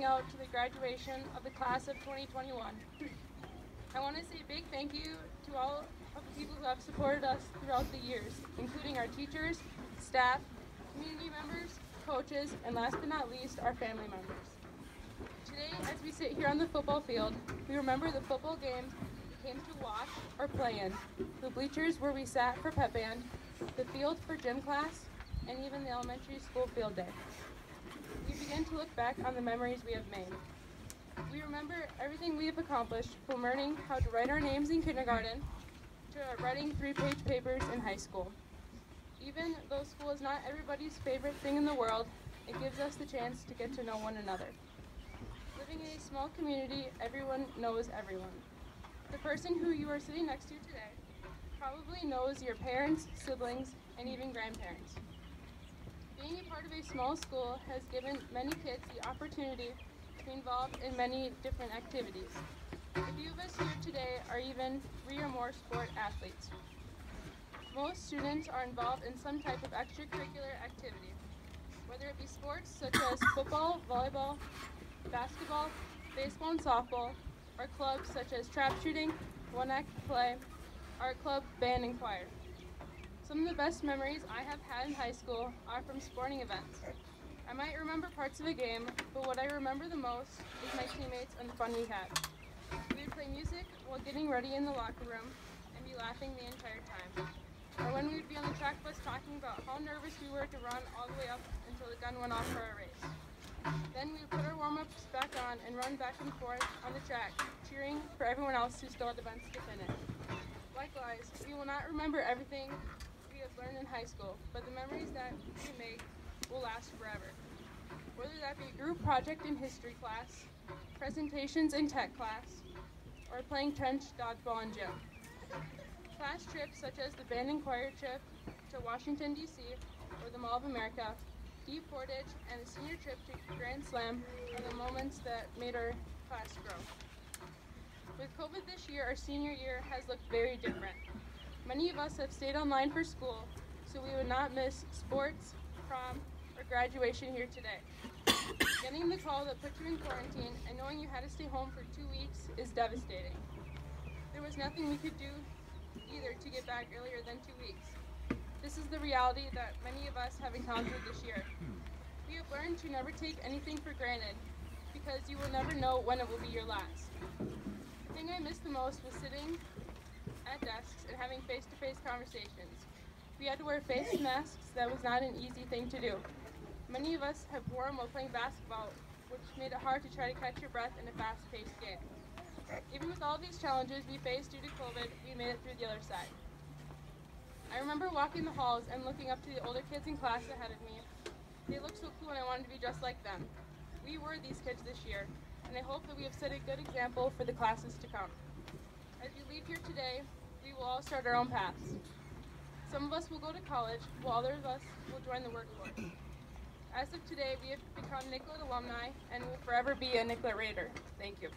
out to the graduation of the class of 2021. I want to say a big thank you to all of the people who have supported us throughout the years, including our teachers, staff, community members, coaches, and last but not least, our family members. Today, as we sit here on the football field, we remember the football games we came to watch or play in, the bleachers where we sat for pep band, the field for gym class, and even the elementary school field day. We begin to look back on the memories we have made. We remember everything we have accomplished, from learning how to write our names in kindergarten to writing 3-page papers in high school. Even though school is not everybody's favorite thing in the world, it gives us the chance to get to know one another. Living in a small community, everyone knows everyone. The person who you are sitting next to today probably knows your parents, siblings, and even grandparents. Being a part of a small school has given many kids the opportunity to be involved in many different activities. A few of us here today are even 3 or more sport athletes. Most students are involved in some type of extracurricular activity, whether it be sports such as football, volleyball, basketball, baseball, and softball, or clubs such as trap shooting, one-act play, art club, band, and choir. Some of the best memories I have had in high school are from sporting events. I might remember parts of a game, but what I remember the most is my teammates and the fun we had. We would play music while getting ready in the locker room and be laughing the entire time. Or when we would be on the track bus talking about how nervous we were to run all the way up until the gun went off for our race. Then we would put our warm-ups back on and run back and forth on the track, cheering for everyone else who still had events to finish. Likewise, we will not remember everything we have learned in high school, but the memories that we make will last forever. Whether that be a group project in history class, presentations in tech class, or playing trench dodgeball in gym. Class trips such as the band and choir trip to Washington, D.C., or the Mall of America, Deep Portage, and the senior trip to Grand Slam are the moments that made our class grow. With COVID this year, our senior year has looked very different. Many of us have stayed online for school, so we would not miss sports, prom, or graduation here today. Getting the call that put you in quarantine and knowing you had to stay home for 2 weeks is devastating. There was nothing we could do either to get back earlier than 2 weeks. This is the reality that many of us have encountered this year. We have learned to never take anything for granted because you will never know when it will be your last. The thing I missed the most was sitting at desks and having face-to-face conversations. We had to wear face masks. That was not an easy thing to do. Many of us have worn while playing basketball, which made it hard to try to catch your breath in a fast-paced game. Even with all these challenges we faced due to COVID, we made it through the other side. I remember walking the halls and looking up to the older kids in class ahead of me. They looked so cool and I wanted to be just like them. We were these kids this year, and I hope that we have set a good example for the classes to come. As we leave here today, we will all start our own paths. Some of us will go to college, while others of us will join the workforce. As of today, we have become Nicollet alumni and will forever be a Nicollet Raider. Thank you.